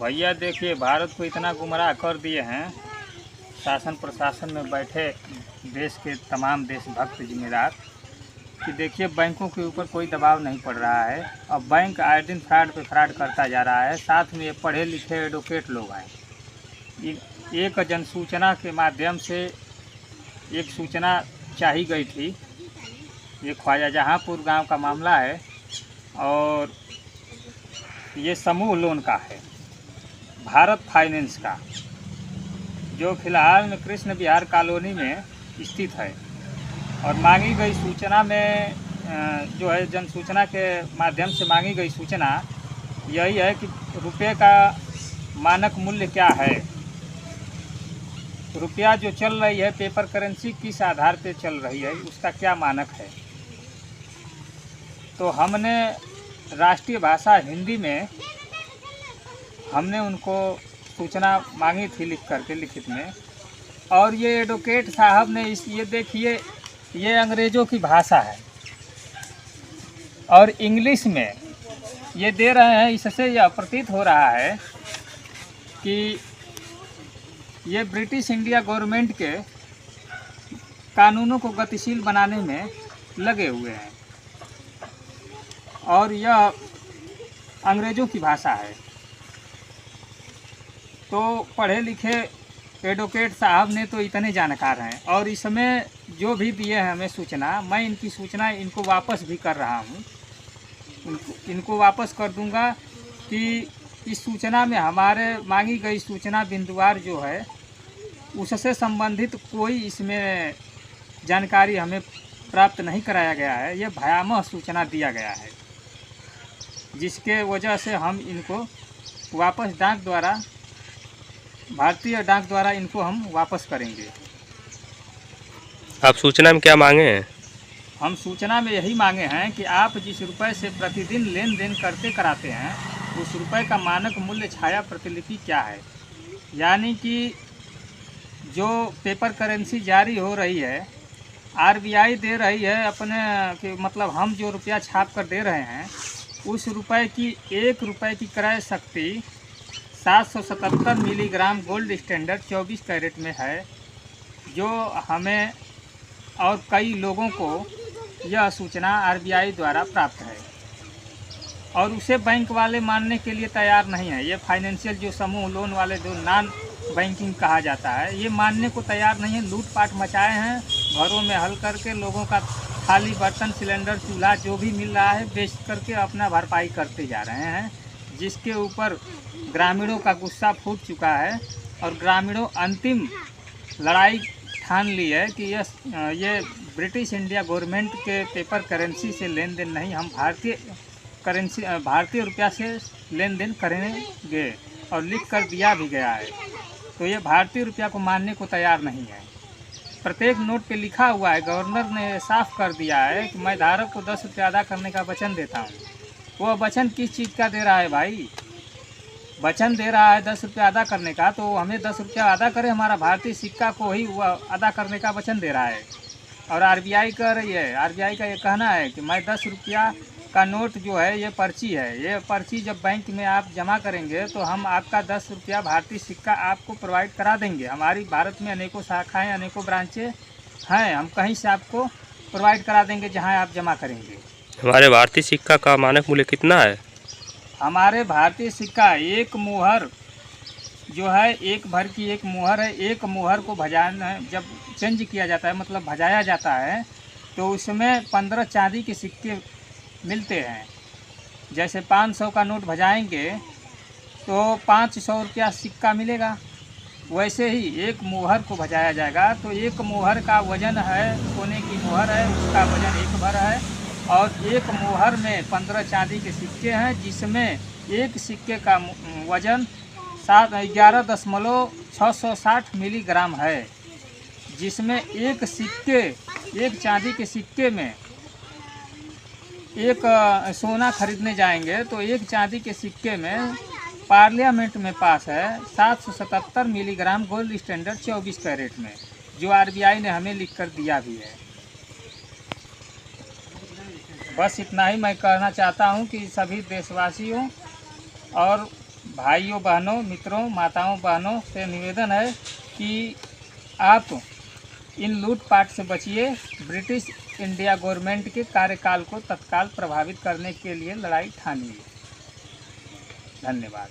भैया देखिए, भारत को इतना गुमराह कर दिए हैं शासन प्रशासन में बैठे देश के तमाम देशभक्त जिम्मेदार कि देखिए बैंकों के ऊपर कोई दबाव नहीं पड़ रहा है। अब बैंक आए दिन फ्रॉड पे फ्रॉड करता जा रहा है। साथ में ये पढ़े लिखे एडवोकेट लोग हैं। एक जनसूचना के माध्यम से एक सूचना चाही गई थी। ये ख्वाजा जहाँपुर गांव का मामला है और ये समूह लोन का है, भारत फाइनेंस का, जो फिलहाल में कृष्ण विहार कॉलोनी में स्थित है। और मांगी गई सूचना में जो है जनसूचना के माध्यम से मांगी गई सूचना यही है कि रुपये का मानक मूल्य क्या है, रुपया जो चल रही है पेपर करेंसी किस आधार पे चल रही है, उसका क्या मानक है। तो हमने राष्ट्रीय भाषा हिंदी में हमने उनको सूचना मांगी थी लिख करके लिखित में। और ये एडवोकेट साहब ने ये देखिए, ये अंग्रेज़ों की भाषा है और इंग्लिश में ये दे रहे हैं। इससे यह प्रतीत हो रहा है कि ये ब्रिटिश इंडिया गवर्नमेंट के कानूनों को गतिशील बनाने में लगे हुए हैं और यह अंग्रेज़ों की भाषा है। तो पढ़े लिखे एडवोकेट साहब ने तो इतने जानकार हैं और इसमें जो भी दिए हैं हमें सूचना, मैं इनकी सूचना इनको वापस भी कर रहा हूँ। इनको वापस कर दूंगा कि इस सूचना में हमारे मांगी गई सूचना बिंदुवार जो है उससे संबंधित कोई इसमें जानकारी हमें प्राप्त नहीं कराया गया है। यह भयावह सूचना दिया गया है, जिसके वजह से हम इनको वापस डाक द्वारा, भारतीय डाक द्वारा इनको हम वापस करेंगे। आप सूचना में क्या मांगे हैं? हम सूचना में यही मांगे हैं कि आप जिस रुपए से प्रतिदिन लेन देन कराते हैं उस रुपए का मानक मूल्य छाया प्रतिलिपि क्या है। यानी कि जो पेपर करेंसी जारी हो रही है, आरबीआई दे रही है अपने कि मतलब हम जो रुपया छाप कर दे रहे हैं उस रुपए की 1 रुपये की क्रय शक्ति 777 मिलीग्राम गोल्ड स्टैंडर्ड 24 कैरेट में है, जो हमें और कई लोगों को यह सूचना आरबीआई द्वारा प्राप्त है और उसे बैंक वाले मानने के लिए तैयार नहीं है। ये फाइनेंशियल जो समूह लोन वाले जो नॉन बैंकिंग कहा जाता है, ये मानने को तैयार नहीं है। लूटपाट मचाए हैं, घरों में हल करके लोगों का खाली बर्तन, सिलेंडर, चूल्हा जो भी मिल रहा है बेच करके अपना भरपाई करते जा रहे हैं, जिसके ऊपर ग्रामीणों का गुस्सा फूट चुका है और ग्रामीणों अंतिम लड़ाई ठान ली है कि ये ब्रिटिश इंडिया गवर्नमेंट के पेपर करेंसी से लेन देन नहीं, हम भारतीय रुपया से लेन देन करेंगे और लिख कर दिया भी गया है। तो ये भारतीय रुपया को मानने को तैयार नहीं है। प्रत्येक नोट पे लिखा हुआ है, गवर्नर ने साफ कर दिया है कि मैं धारक को 10 रुपये अदा करने का वचन देता हूँ। वो वचन किस चीज़ का दे रहा है भाई? वचन दे रहा है 10 रुपये अदा करने का, तो हमें 10 रुपया अदा करे, हमारा भारतीय सिक्का को ही अदा करने का वचन दे रहा है। और आरबीआई कह रही है, आरबीआई का ये कहना है कि मैं 10 रुपया का नोट जो है ये पर्ची है, ये पर्ची जब बैंक में आप जमा करेंगे तो हम आपका 10 रुपया भारतीय सिक्का आपको प्रोवाइड करा देंगे। हमारी भारत में अनेकों शाखाएँ, अनेकों ब्रांचें हैं, हम कहीं से आपको प्रोवाइड करा देंगे जहाँ आप जमा करेंगे। हमारे भारतीय सिक्का का मानक मूल्य कितना है? हमारे भारतीय सिक्का एक मुहर जो है, 1 भर की 1 मुहर है। 1 मुहर को भजाना, जब चेंज किया जाता है मतलब भजाया जाता है, तो उसमें 15 चांदी के सिक्के मिलते हैं। जैसे 500 का नोट भजाएंगे तो 500 रुपया सिक्का मिलेगा, वैसे ही 1 मुहर को भजाया जाएगा। तो 1 मुहर का वजन है, सोने की मुहर है, उसका वजन 1 भर है और 1 मुहर में 15 चांदी के सिक्के हैं, जिसमें एक सिक्के का वजन 11.660 मिलीग्राम है, जिसमें एक चांदी के सिक्के में एक सोना खरीदने जाएंगे तो एक चांदी के सिक्के में पार्लियामेंट में पास है 777 मिलीग्राम गोल्ड स्टैंडर्ड 24 कैरेट में, जो आरबीआई ने हमें लिख कर दिया भी है। बस इतना ही मैं कहना चाहता हूं कि सभी देशवासियों और भाइयों बहनों, मित्रों, माताओं बहनों से निवेदन है कि आप इन लूटपाट से बचिए। ब्रिटिश इंडिया गवर्नमेंट के कार्यकाल को तत्काल प्रभावित करने के लिए लड़ाई ठानिए। धन्यवाद।